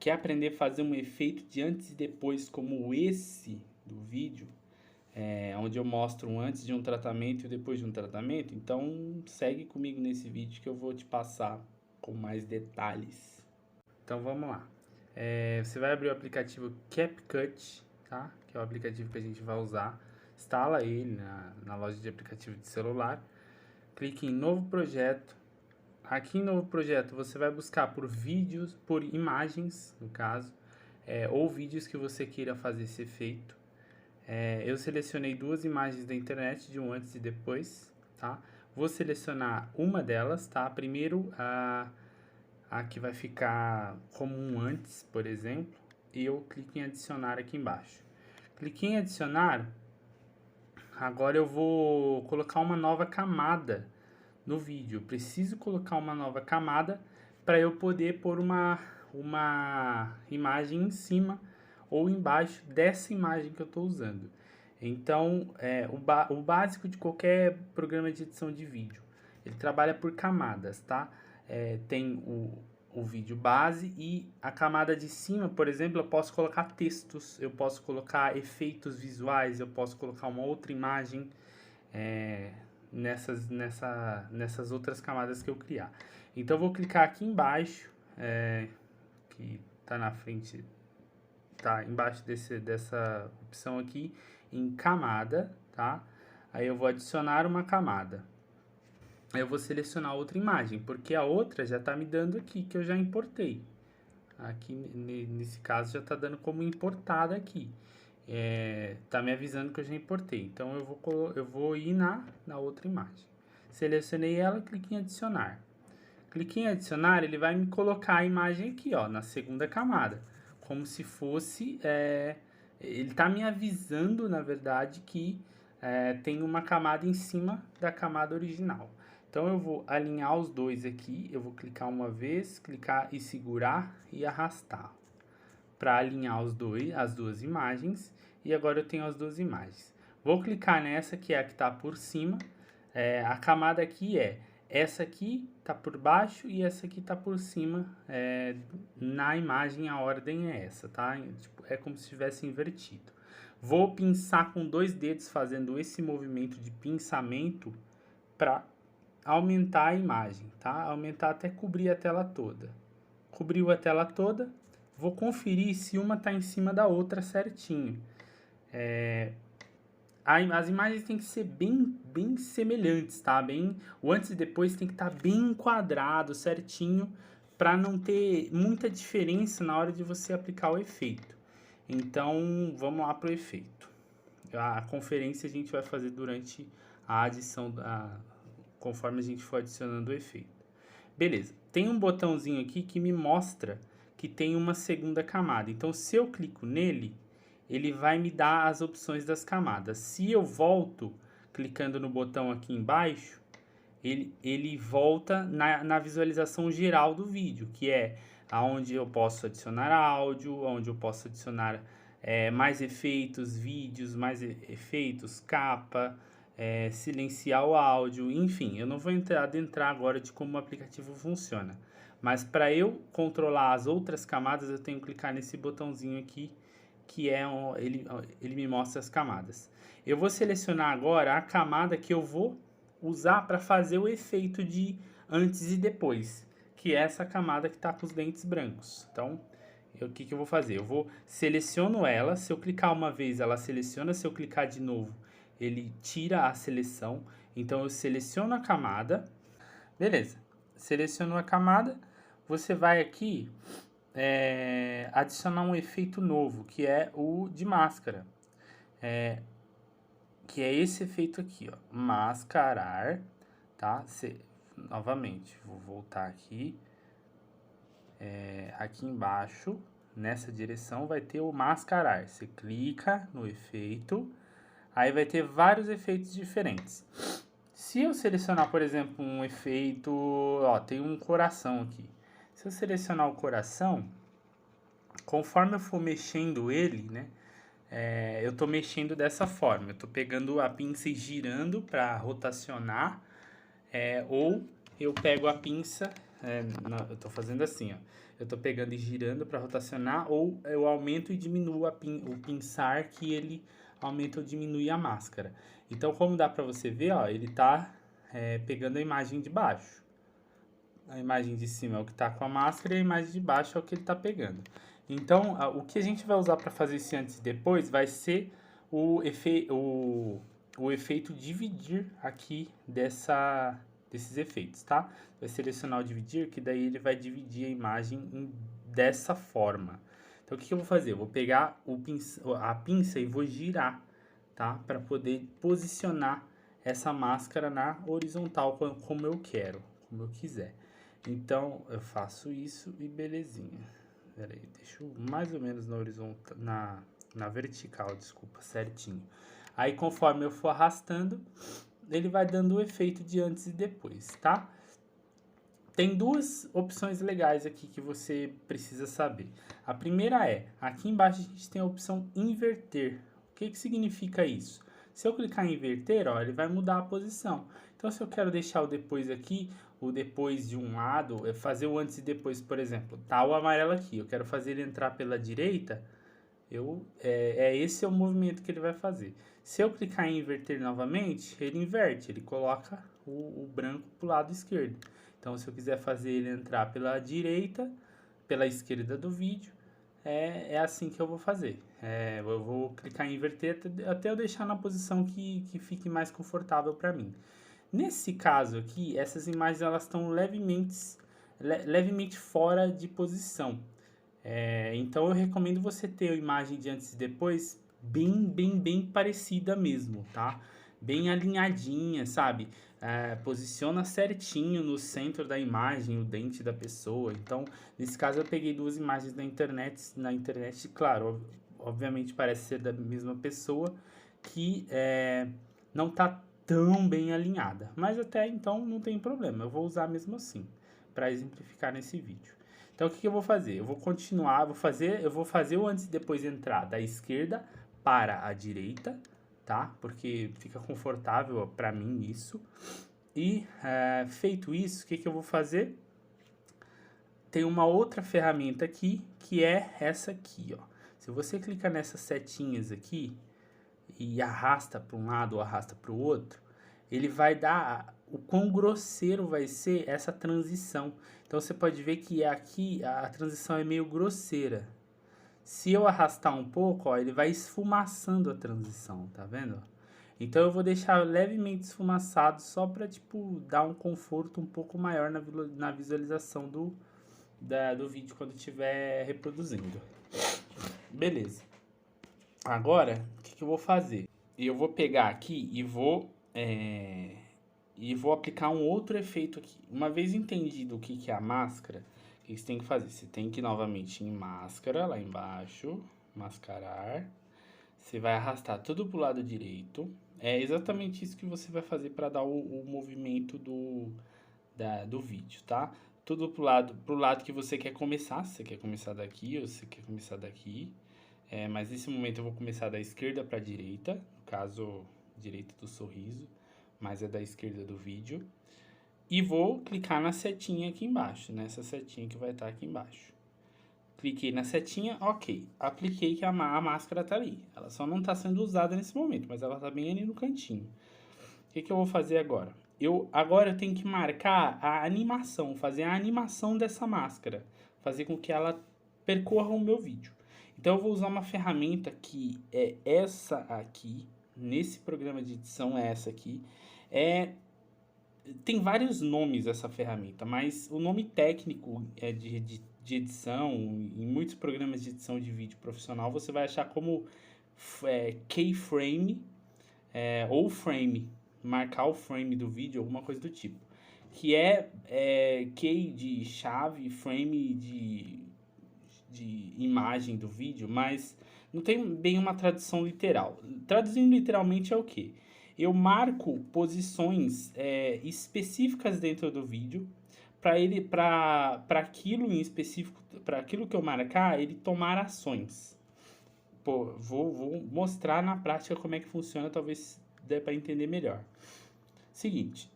Quer aprender a fazer um efeito de antes e depois como esse do vídeo, onde eu mostro um antes de um tratamento e depois de um tratamento? Então segue comigo nesse vídeo que eu vou te passar com mais detalhes. Então vamos lá. Você vai abrir o aplicativo CapCut, tá? Que é o aplicativo que a gente vai usar. Instala ele na loja de aplicativo de celular. Clique em novo projeto. Aqui em novo projeto você vai buscar por vídeos, por imagens, no caso, ou vídeos que você queira fazer esse efeito. Eu selecionei duas imagens da internet, de um antes e depois, tá? Vou selecionar uma delas, tá? Primeiro a que vai ficar como um antes, por exemplo, e eu clico em adicionar aqui embaixo. Cliquei em adicionar, agora eu vou colocar uma nova camada no vídeo. Eu preciso colocar uma nova camada para eu poder pôr uma imagem em cima ou embaixo dessa imagem que eu estou usando. Então, o básico de qualquer programa de edição de vídeo, ele trabalha por camadas, tá? Tem o vídeo base e a camada de cima, por exemplo, eu posso colocar textos, eu posso colocar efeitos visuais, eu posso colocar uma outra imagem nessas outras camadas que eu criar. Então eu vou clicar aqui embaixo, que está na frente, tá embaixo dessa opção aqui, em camada, tá? Aí eu vou adicionar uma camada. Aí eu vou selecionar outra imagem, porque a outra já está me dando aqui, que eu já importei. Aqui, nesse caso, já está dando como importada aqui. Tá me avisando que eu já importei. Então, eu vou ir na outra imagem. Selecionei ela, cliquei em adicionar. Cliquei em adicionar, ele vai me colocar a imagem aqui, ó, na segunda camada. Como se fosse... ele está me avisando, na verdade, que tem uma camada em cima da camada original. Então eu vou alinhar os dois aqui, eu vou clicar uma vez, clicar e segurar e arrastar para alinhar as duas imagens. E agora eu tenho as duas imagens. Vou clicar nessa que é a que está por cima. A camada aqui essa aqui está por baixo e essa aqui está por cima. Na imagem a ordem é essa, tá? Tipo, é como se estivesse invertido. Vou pinçar com dois dedos fazendo esse movimento de pinçamento para aumentar a imagem, tá? Aumentar até cobrir a tela toda. Cobriu a tela toda, vou conferir se uma está em cima da outra certinho. As imagens têm que ser bem semelhantes, tá? O antes e depois tem que estar bem enquadrado, certinho, para não ter muita diferença na hora de você aplicar o efeito. Então, vamos lá para o efeito. A conferência a gente vai fazer durante a adição conforme a gente for adicionando o efeito. Beleza, tem um botãozinho aqui que me mostra que tem uma segunda camada. Então, se eu clico nele, ele vai me dar as opções das camadas. Se eu volto clicando no botão aqui embaixo, ele volta na visualização geral do vídeo, que é onde eu posso adicionar áudio, onde eu posso adicionar mais efeitos, vídeos, mais efeitos, capa, silenciar o áudio, enfim, eu não vou adentrar agora de como o aplicativo funciona, mas para eu controlar as outras camadas eu tenho que clicar nesse botãozinho aqui, que ele me mostra as camadas. Eu vou selecionar agora a camada que eu vou usar para fazer o efeito de antes e depois, que é essa camada que está com os dentes brancos. Então, o que eu vou fazer? Eu seleciono ela, se eu clicar uma vez ela seleciona, se eu clicar de novo ele tira a seleção. Então eu seleciono a camada, beleza, selecionou a camada, você vai aqui adicionar um efeito novo, que é o de máscara, que é esse efeito aqui, ó, mascarar, tá? Novamente, vou voltar aqui, aqui embaixo, nessa direção vai ter o mascarar, você clica no efeito, aí vai ter vários efeitos diferentes. Se eu selecionar, por exemplo, um efeito... Ó, tem um coração aqui. Se eu selecionar o coração, conforme eu for mexendo ele, né? Eu tô mexendo dessa forma. Eu tô pegando a pinça e girando para rotacionar. Ou eu pego a pinça eu tô fazendo assim, ó. Eu tô pegando e girando para rotacionar, ou eu aumento e diminuo o pinçar, que ele aumenta ou diminui a máscara. Então, como dá para você ver, ó, ele tá pegando a imagem de baixo. A imagem de cima é o que tá com a máscara e a imagem de baixo é o que ele tá pegando. Então, o que a gente vai usar para fazer esse antes e depois vai ser o efeito dividir aqui desses efeitos, tá? Vai selecionar o dividir, que daí ele vai dividir a imagem dessa forma. Então, o que eu vou fazer? Eu vou pegar a pinça e vou girar, tá? Para poder posicionar essa máscara na horizontal como eu quero, como eu quiser. Então, eu faço isso e belezinha. Pera aí, deixa eu mais ou menos na horizontal, na vertical, desculpa, certinho. Aí, conforme eu for arrastando, ele vai dando o efeito de antes e depois, tá? Tem duas opções legais aqui que você precisa saber. A primeira é, aqui embaixo a gente tem a opção inverter. O que significa isso? Se eu clicar em inverter, ó, ele vai mudar a posição. Então, se eu quero deixar o depois aqui, o depois de um lado, fazer o antes e depois, por exemplo, tá o amarelo aqui, eu quero fazer ele entrar pela direita, esse é o movimento que ele vai fazer. Se eu clicar em inverter novamente, ele inverte, ele coloca o branco para o lado esquerdo. Então, se eu quiser fazer ele entrar pela direita, pela esquerda do vídeo, é assim que eu vou fazer. Eu vou clicar em inverter até eu deixar na posição que fique mais confortável para mim. Nesse caso aqui, essas imagens elas estão levemente fora de posição. Então eu recomendo você ter a imagem de antes e depois bem parecida mesmo, tá? Bem alinhadinha, sabe? Posiciona certinho no centro da imagem o dente da pessoa. Então, nesse caso eu peguei duas imagens na internet, claro, obviamente parece ser da mesma pessoa, que não tá tão bem alinhada. Mas até então não tem problema, eu vou usar mesmo assim, para exemplificar nesse vídeo. Então o que eu vou fazer? Eu vou continuar, eu vou fazer o antes e depois entrar da esquerda para a direita, tá? Porque fica confortável para mim isso. E feito isso, o que eu vou fazer? Tem uma outra ferramenta aqui, que é essa aqui, ó. Se você clicar nessas setinhas aqui e arrasta para um lado ou arrasta para o outro, ele vai dar o quão grosseiro vai ser essa transição. Então você pode ver que aqui a transição é meio grosseira. Se eu arrastar um pouco, ó, ele vai esfumaçando a transição, tá vendo? Então eu vou deixar levemente esfumaçado só para tipo dar um conforto um pouco maior na visualização do vídeo quando estiver reproduzindo. Beleza. Agora, o que eu vou fazer? Eu vou pegar aqui e vou aplicar um outro efeito aqui. Uma vez entendido o que é a máscara, o que você tem que fazer? Você tem que ir novamente em máscara, lá embaixo, mascarar. Você vai arrastar tudo pro lado direito. É exatamente isso que você vai fazer para dar o movimento do vídeo, tá? Tudo pro lado que você quer começar. Se você quer começar daqui ou se você quer começar daqui. Mas nesse momento eu vou começar da esquerda para a direita. No caso, direita do sorriso. Mas é da esquerda do vídeo. E vou clicar na setinha aqui embaixo. Nessa setinha que vai estar aqui embaixo. Cliquei na setinha, ok. Apliquei que a máscara tá ali. Ela só não está sendo usada nesse momento, mas ela tá bem ali no cantinho. O que eu vou fazer agora? Agora eu tenho que marcar a animação, fazer a animação dessa máscara. Fazer com que ela percorra o meu vídeo. Então eu vou usar uma ferramenta que é essa aqui. Nesse programa de edição é essa aqui. Tem vários nomes essa ferramenta, mas o nome técnico de edição, em muitos programas de edição de vídeo profissional, você vai achar como keyframe ou frame, marcar o frame do vídeo, alguma coisa do tipo. Que key de chave, frame de imagem do vídeo, mas não tem bem uma tradução literal. Traduzindo literalmente é o quê? Eu marco posições específicas dentro do vídeo para aquilo em específico, para aquilo que eu marcar, ele tomar ações. Pô, vou mostrar na prática como é que funciona, talvez dê para entender melhor. Seguinte,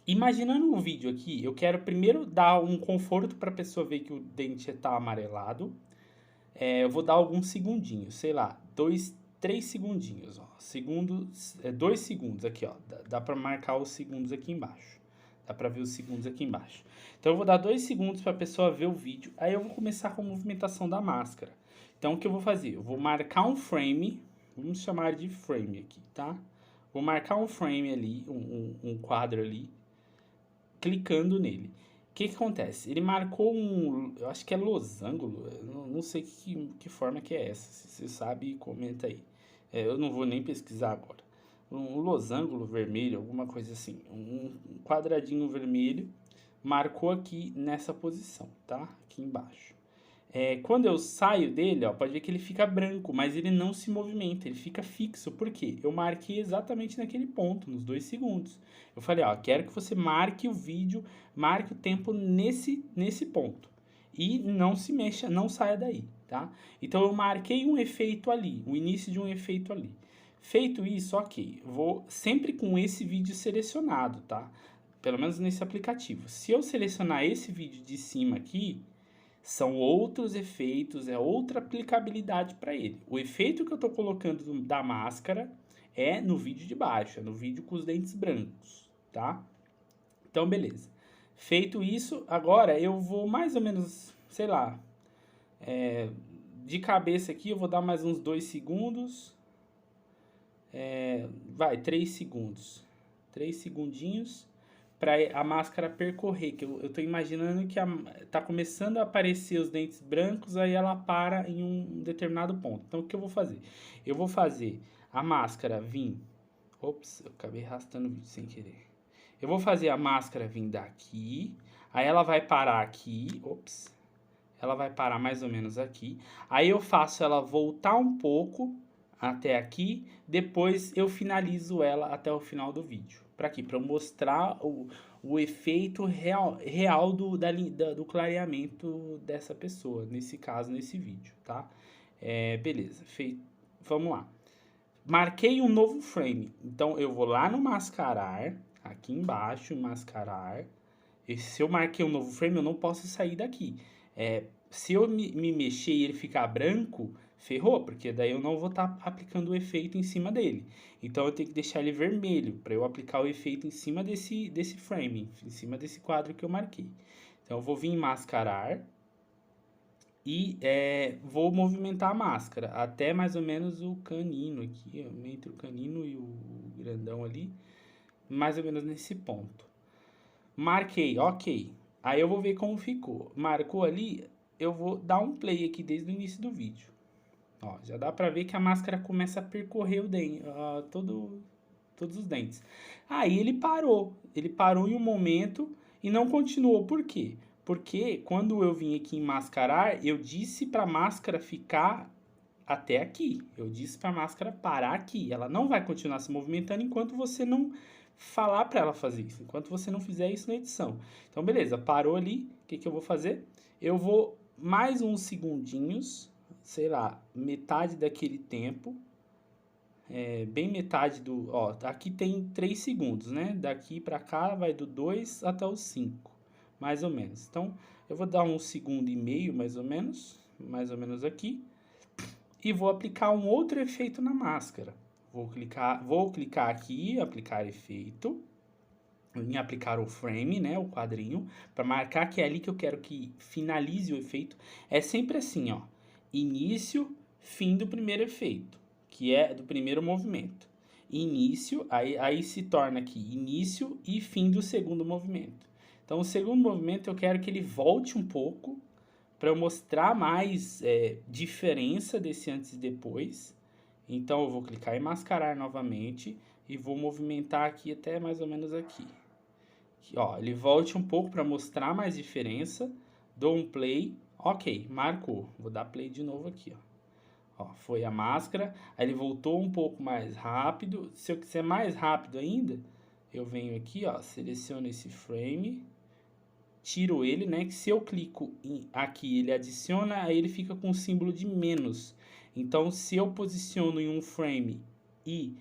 Imaginando o vídeo aqui, eu quero primeiro dar um conforto para a pessoa ver que o dente está amarelado. Eu vou dar alguns segundinhos, sei lá, 3 segundinhos, ó. Segundos, 2 segundos aqui, ó. Dá para marcar os segundos aqui embaixo. Dá para ver os segundos aqui embaixo. Então eu vou dar 2 segundos para a pessoa ver o vídeo. Aí eu vou começar com a movimentação da máscara. Então o que eu vou fazer? Eu vou marcar um frame. Vamos chamar de frame aqui, tá? Vou marcar um frame ali, um quadro ali, clicando nele. O que acontece? Ele marcou eu acho que é losango, eu não sei que forma que é essa. Se você sabe, comenta aí. Eu não vou nem pesquisar agora. Um losango vermelho, alguma coisa assim. Um quadradinho vermelho marcou aqui nessa posição, tá? Aqui embaixo. Quando eu saio dele, ó, pode ver que ele fica branco, mas ele não se movimenta, ele fica fixo. Por quê? Eu marquei exatamente naquele ponto, nos 2 segundos. Eu falei, ó, quero que você marque o vídeo, marque o tempo nesse ponto. E não se mexa, não saia daí, tá? Então eu marquei um efeito ali, o início de um efeito ali. Feito isso, ok. Vou sempre com esse vídeo selecionado, tá? Pelo menos nesse aplicativo. Se eu selecionar esse vídeo de cima aqui, são outros efeitos, é outra aplicabilidade para ele. O efeito que eu estou colocando da máscara é no vídeo de baixo, é no vídeo com os dentes brancos, tá? Então, beleza. Feito isso, agora eu vou mais ou menos, sei lá, de cabeça aqui, eu vou dar mais uns 2 segundos. 3 segundos. 3 segundinhos para a máscara percorrer, que eu tô imaginando que tá começando a aparecer os dentes brancos, aí ela para em um determinado ponto. Então, o que eu vou fazer? Eu vou fazer a máscara vir... Ops, eu acabei arrastando o vídeo sem querer. Eu vou fazer a máscara vir daqui, aí ela vai parar aqui, ops, ela vai parar mais ou menos aqui. Aí eu faço ela voltar um pouco até aqui, depois eu finalizo ela até o final do vídeo. Para quê? Para mostrar o efeito real do clareamento dessa pessoa, nesse caso, nesse vídeo, tá? Beleza, feito. Vamos lá. Marquei um novo frame, então eu vou lá no mascarar, aqui embaixo, mascarar. E se eu marquei um novo frame, eu não posso sair daqui. Se eu me mexer e ele ficar branco, ferrou, porque daí eu não vou estar aplicando o efeito em cima dele. Então eu tenho que deixar ele vermelho para eu aplicar o efeito em cima desse frame, em cima desse quadro que eu marquei. Então eu vou vir em mascarar e vou movimentar a máscara até mais ou menos o canino aqui, entre o canino e o grandão ali, mais ou menos nesse ponto. Marquei, ok. Aí eu vou ver como ficou. Marcou ali, eu vou dar um play aqui desde o início do vídeo. Ó, já dá pra ver que a máscara começa a percorrer todos os dentes. Aí ele parou. Ele parou em um momento e não continuou. Por quê? Porque quando eu vim aqui em mascarar, eu disse pra máscara ficar até aqui. Eu disse pra máscara parar aqui. Ela não vai continuar se movimentando enquanto você não falar para ela fazer isso, enquanto você não fizer isso na edição. Então, beleza, parou ali, o que eu vou fazer? Eu vou mais uns segundinhos, sei lá, metade daquele tempo, bem metade do... Ó, aqui tem 3 segundos, né? Daqui para cá vai do 2 até o 5, mais ou menos. Então, eu vou dar 1,5 segundos, mais ou menos aqui, e vou aplicar um outro efeito na máscara. Vou clicar aqui, aplicar efeito, em aplicar o frame, né, o quadrinho, para marcar que é ali que eu quero que finalize o efeito. É sempre assim, ó, início, fim do primeiro efeito, que é do primeiro movimento. Início, aí se torna aqui início e fim do segundo movimento. Então, o segundo movimento eu quero que ele volte um pouco, para eu mostrar mais diferença desse antes e depois. Então eu vou clicar em mascarar novamente e vou movimentar aqui até mais ou menos aqui. Ó, ele volte um pouco para mostrar mais diferença. Dou um play. Ok, marcou. Vou dar play de novo aqui, ó. Ó, foi a máscara. Aí ele voltou um pouco mais rápido. Se eu quiser mais rápido ainda, eu venho aqui, ó, seleciono esse frame, tiro ele, né? Que se eu clico aqui, ele adiciona, aí ele fica com o símbolo de menos. Então, se eu posiciono em um frame e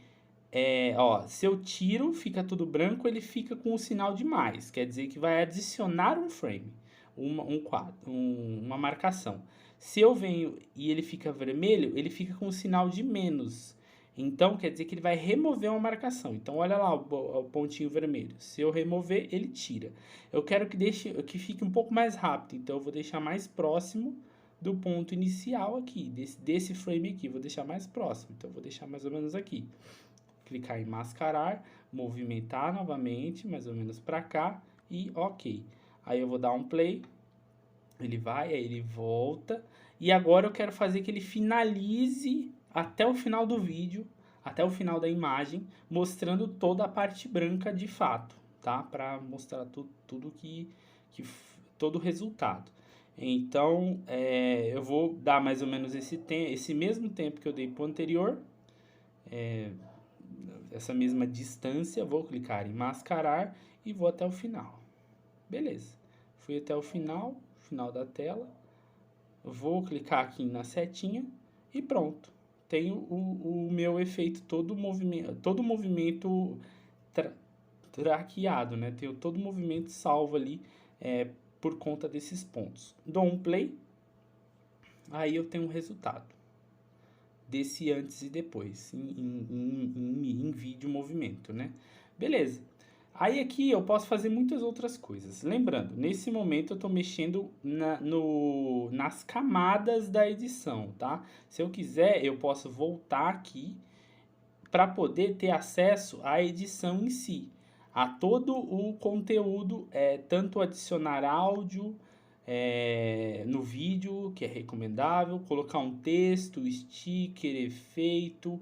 ó, se eu tiro, fica tudo branco, ele fica com o sinal de mais. Quer dizer que vai adicionar um frame, um quadro, uma marcação. Se eu venho e ele fica vermelho, ele fica com o sinal de menos. Então, quer dizer que ele vai remover uma marcação. Então, olha lá o pontinho vermelho. Se eu remover, ele tira. Eu quero que fique um pouco mais rápido. Então, eu vou deixar mais próximo do ponto inicial aqui, desse frame aqui. Vou deixar mais próximo. Então, eu vou deixar mais ou menos aqui. Clicar em mascarar, movimentar novamente, mais ou menos para cá e ok. Aí eu vou dar um play, ele vai, aí ele volta. E agora eu quero fazer que ele finalize até o final do vídeo, até o final da imagem, mostrando toda a parte branca de fato, tá? Para mostrar tudo todo o resultado. Então, eu vou dar mais ou menos esse mesmo tempo que eu dei para o anterior, essa mesma distância, vou clicar em mascarar e vou até o final. Beleza. Fui até o final da tela. Vou clicar aqui na setinha e pronto. Tenho o meu efeito, todo movimento traqueado, né? Tenho todo o movimento salvo ali por conta desses pontos. Dou um play, aí eu tenho um resultado desse antes e depois, em vídeo movimento, né? Beleza. Aí aqui eu posso fazer muitas outras coisas. Lembrando, nesse momento eu estou mexendo nas camadas da edição, tá? Se eu quiser, eu posso voltar aqui para poder ter acesso à edição em si, a todo o conteúdo, tanto adicionar áudio no vídeo, que é recomendável, colocar um texto, sticker, efeito,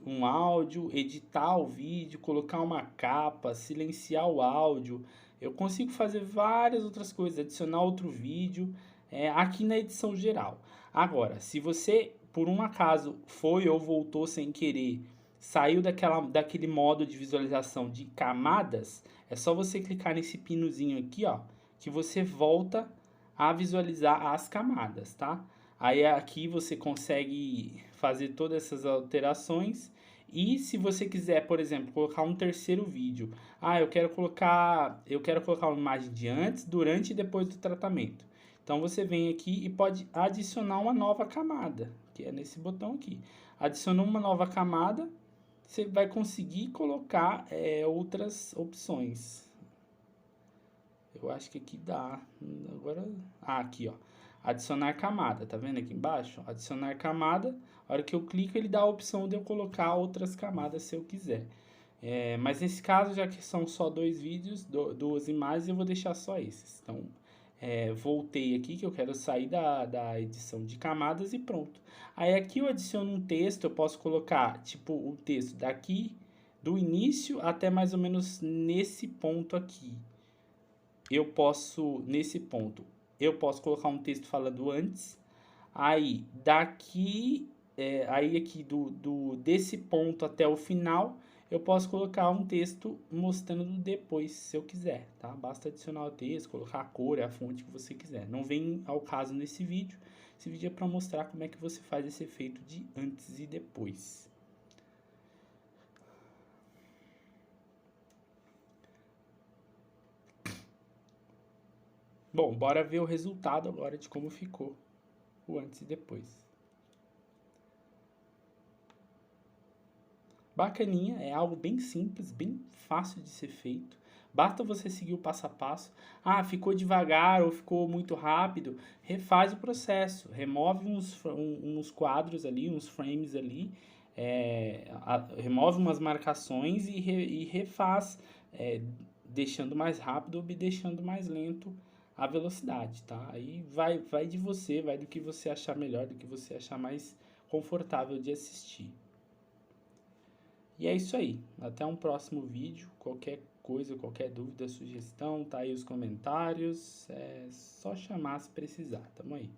um áudio, editar o vídeo, colocar uma capa, silenciar o áudio. Eu consigo fazer várias outras coisas, adicionar outro vídeo aqui na edição geral. Agora, se você por um acaso foi ou voltou sem querer, saiu daquele modo de visualização de camadas, é só você clicar nesse pinozinho aqui, ó, que você volta a visualizar as camadas, tá? Aí aqui você consegue fazer todas essas alterações. E se você quiser, por exemplo, colocar um terceiro vídeo, eu quero colocar uma imagem de antes, durante e depois do tratamento. Então você vem aqui e pode adicionar uma nova camada, que é nesse botão aqui. Adicionou uma nova camada, você vai conseguir colocar outras opções. Eu acho que aqui dá. Agora, aqui, ó. Adicionar camada, tá vendo aqui embaixo? Adicionar camada. A hora que eu clico, ele dá a opção de eu colocar outras camadas se eu quiser. Mas nesse caso, já que são só 2 vídeos, 2 imagens, eu vou deixar só esses. Então, voltei aqui, que eu quero sair da edição de camadas e pronto. Aí aqui eu adiciono um texto, eu posso colocar, tipo, o texto daqui, do início até mais ou menos nesse ponto aqui. Nesse ponto, eu posso colocar um texto falando antes. Aí, aí aqui desse ponto até o final, eu posso colocar um texto mostrando depois, se eu quiser, tá? Basta adicionar o texto, colocar a cor, a fonte que você quiser. Não vem ao caso nesse vídeo. Esse vídeo é para mostrar como é que você faz esse efeito de antes e depois. Bom, bora ver o resultado agora de como ficou o antes e depois. Bacaninha, é algo bem simples, bem fácil de ser feito. Basta você seguir o passo a passo. Ficou devagar ou ficou muito rápido, refaz o processo. Remove uns quadros ali, uns frames ali, remove umas marcações e refaz, deixando mais rápido ou deixando mais lento a velocidade, tá? Aí vai de você, vai do que você achar melhor, do que você achar mais confortável de assistir. E é isso aí. Até um próximo vídeo. Qualquer coisa, qualquer dúvida, sugestão, tá aí os comentários. É só chamar se precisar. Tamo aí.